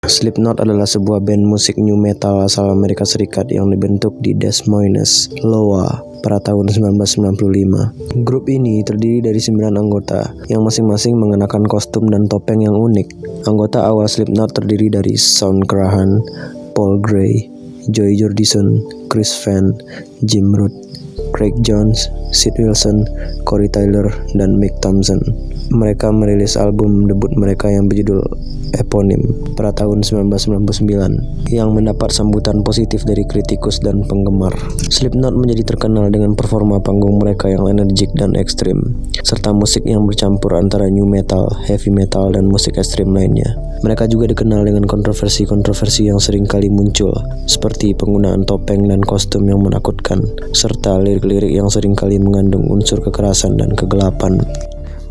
Slipknot adalah sebuah band musik new metal asal Amerika Serikat yang dibentuk di Des Moines, Iowa pada tahun 1995. Grup ini terdiri dari 9 anggota yang masing-masing mengenakan kostum dan topeng yang unik. Anggota awal Slipknot terdiri dari Shawn Crahan, Paul Gray, Joey Jordison, Chris Van, Jim Root, Craig Jones, Sid Wilson, Corey Taylor, dan Mick Thompson. Mereka merilis album debut mereka yang berjudul eponim pada tahun 1999 yang mendapat sambutan positif dari kritikus dan penggemar. Slipknot menjadi terkenal dengan performa panggung mereka yang energik dan ekstrim, serta musik yang bercampur antara new metal, heavy metal, dan musik ekstrim lainnya. Mereka juga dikenal dengan kontroversi-kontroversi yang sering kali muncul, seperti penggunaan topeng dan kostum yang menakutkan, serta lirik-lirik yang sering kali mengandung unsur kekerasan dan kegelapan.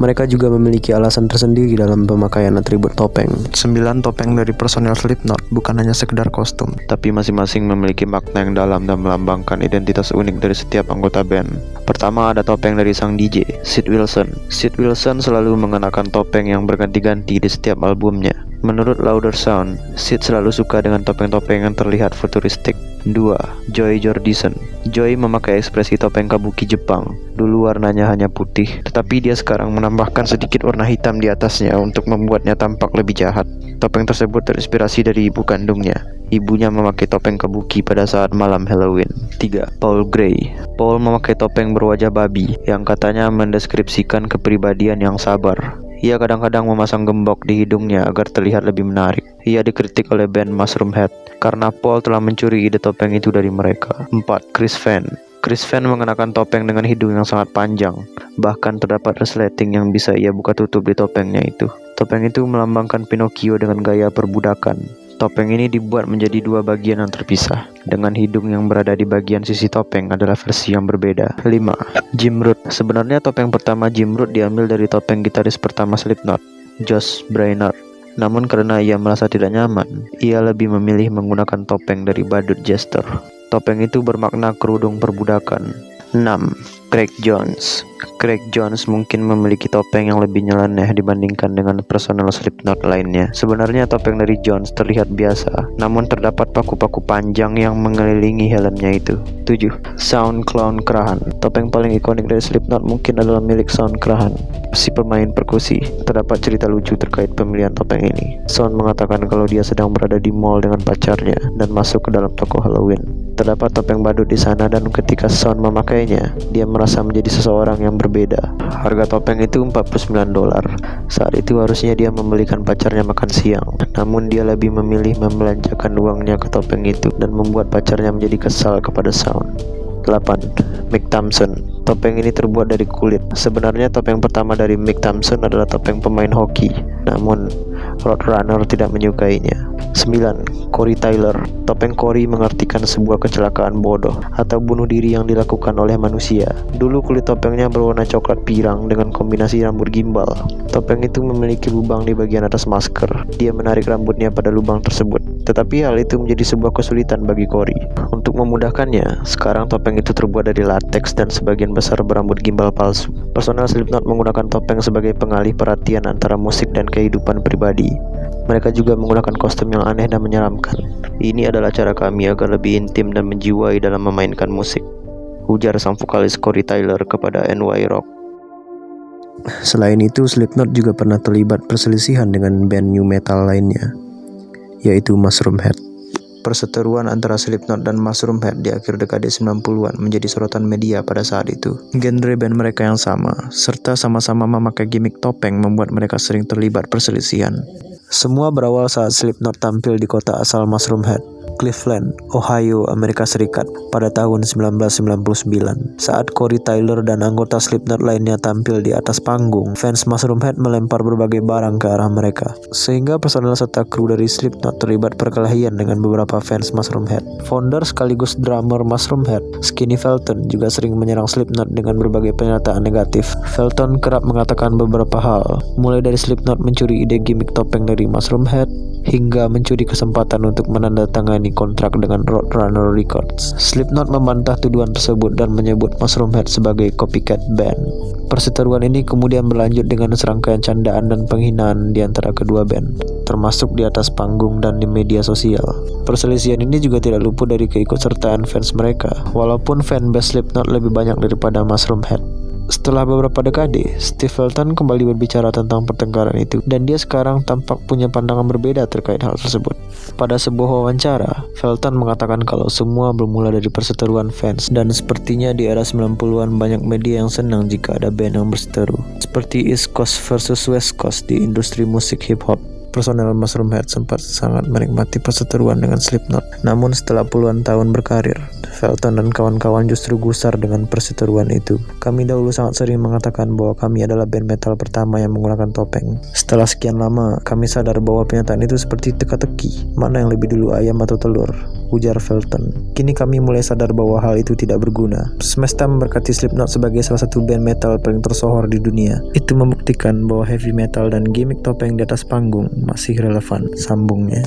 Mereka juga memiliki alasan tersendiri dalam pemakaian atribut topeng. 9 topeng dari personel Slipknot bukan hanya sekedar kostum, tapi masing-masing memiliki makna yang dalam dan melambangkan identitas unik dari setiap anggota band. Pertama ada topeng dari sang DJ, Sid Wilson. Sid Wilson selalu mengenakan topeng yang berganti-ganti di setiap albumnya. Menurut Louder Sound, Sid selalu suka dengan topeng-topeng yang terlihat futuristik. 2. Joey Jordison. Joey memakai ekspresi topeng kabuki Jepang. Dulu warnanya hanya putih, tetapi dia sekarang menambahkan sedikit warna hitam di atasnya untuk membuatnya tampak lebih jahat. Topeng tersebut terinspirasi dari ibu kandungnya. Ibunya memakai topeng kabuki pada saat malam Halloween. 3. Paul Gray. Paul memakai topeng berwajah babi yang katanya mendeskripsikan kepribadian yang sabar. Ia kadang-kadang memasang gembok di hidungnya agar terlihat lebih menarik. Ia dikritik oleh band Mushroom Head karena Paul telah mencuri ide topeng itu dari mereka. 4. Chris Van. Chris Van mengenakan topeng dengan hidung yang sangat panjang. Bahkan terdapat resleting yang bisa ia buka tutup di topengnya itu. Topeng itu melambangkan Pinocchio dengan gaya perbudakan. Topeng ini dibuat menjadi 2 bagian yang terpisah, dengan hidung yang berada di bagian sisi topeng adalah versi yang berbeda. 5. Jim Root. Sebenarnya topeng pertama Jim Root diambil dari topeng gitaris pertama Slipknot, Josh Brainard. Namun karena ia merasa tidak nyaman, ia lebih memilih menggunakan topeng dari badut jester. Topeng itu bermakna kerudung perbudakan. 6. Craig Jones. Craig Jones mungkin memiliki topeng yang lebih nyeleneh dibandingkan dengan personel Slipknot lainnya. Sebenarnya topeng dari Jones terlihat biasa, namun terdapat paku-paku panjang yang mengelilingi helmnya itu. 7. Shawn Clown Crahan. Topeng paling ikonik dari Slipknot mungkin adalah milik Shawn Crahan, si pemain perkusi. Terdapat cerita lucu terkait pemilihan topeng ini. Shawn mengatakan kalau dia sedang berada di mall dengan pacarnya dan masuk ke dalam toko Halloween. Terdapat topeng badut di sana dan ketika Shawn memakainya, dia merasa menjadi seseorang yang berbeda. Harga topeng itu $49. Saat itu harusnya dia membelikan pacarnya makan siang, namun dia lebih memilih membelanjakan uangnya ke topeng itu dan membuat pacarnya menjadi kesal kepada Shawn. 8. Mick Thompson. Topeng ini terbuat dari kulit. Sebenarnya topeng pertama dari Mick Thompson adalah topeng pemain hoki, namun Roadrunner tidak menyukainya. 9. Corey Taylor. Topeng Corey mengartikan sebuah kecelakaan bodoh atau bunuh diri yang dilakukan oleh manusia. Dulu kulit topengnya berwarna coklat pirang dengan kombinasi rambut gimbal. Topeng itu memiliki lubang di bagian atas masker. Dia menarik rambutnya pada lubang tersebut, tetapi hal itu menjadi sebuah kesulitan bagi Corey. Untuk memudahkannya, sekarang topeng itu terbuat dari lateks dan sebagian besar berambut gimbal palsu. Personel Slipknot menggunakan topeng sebagai pengalih perhatian antara musik dan kehidupan pribadi. Mereka juga menggunakan kostum yang aneh dan menyeramkan. Ini adalah cara kami agar lebih intim dan menjiwai dalam memainkan musik, ujar sang vokalis Corey Taylor kepada NY Rock. Selain itu, Slipknot juga pernah terlibat perselisihan dengan band new metal lainnya, yaitu Mushroom Head. Perseteruan antara Slipknot dan Mushroom Head di akhir dekade 90-an menjadi sorotan media pada saat itu. Genre band mereka yang sama, serta sama-sama memakai gimmick topeng membuat mereka sering terlibat perselisihan. Semua berawal saat Slipknot tampil di kota asal Mushroom Head, Cleveland, Ohio, Amerika Serikat pada tahun 1999. Saat Corey Taylor dan anggota Slipknot lainnya tampil di atas panggung, fans Mushroom Head melempar berbagai barang ke arah mereka, sehingga personel serta kru dari Slipknot terlibat perkelahian dengan beberapa fans Mushroom Head. Founder sekaligus drummer Mushroom Head, Skinny Felton, juga sering menyerang Slipknot dengan berbagai pernyataan negatif. Felton kerap mengatakan beberapa hal, mulai dari Slipknot mencuri ide gimmick topeng dari Mushroom Head, hingga mencuri kesempatan untuk menandatangani menandatangani kontrak dengan Roadrunner Records. Slipknot membantah tuduhan tersebut dan menyebut Mushroomhead sebagai copycat band. Perseteruan ini kemudian berlanjut dengan serangkaian candaan dan penghinaan di antara kedua band, termasuk di atas panggung dan di media sosial. Perselisihan ini juga tidak luput dari keikutsertaan fans mereka, walaupun fanbase Slipknot lebih banyak daripada Mushroomhead. Setelah beberapa dekade, Steve Felton kembali berbicara tentang pertengkaran itu, dan dia sekarang tampak punya pandangan berbeda terkait hal tersebut. Pada sebuah wawancara, Felton mengatakan kalau semua bermula dari perseteruan fans, dan sepertinya di era 90-an banyak media yang senang jika ada band yang berseteru, seperti East Coast versus West Coast di industri musik hip-hop. Personel Mushroomhead sempat sangat menikmati perseteruan dengan Slipknot. Namun setelah puluhan tahun berkarir, Felton dan kawan-kawan justru gusar dengan perseteruan itu. Kami dahulu sangat sering mengatakan bahwa kami adalah band metal pertama yang menggunakan topeng. Setelah sekian lama, kami sadar bahwa pernyataan itu seperti teka-teki. Mana yang lebih dulu, ayam atau telur? Ujar Felton. Kini kami mulai sadar bahwa hal itu tidak berguna. Semesta memberkati Slipknot sebagai salah satu band metal paling tersohor di dunia. Itu membuktikan bahwa heavy metal dan gimmick topeng di atas panggung masih relevan, sambungnya.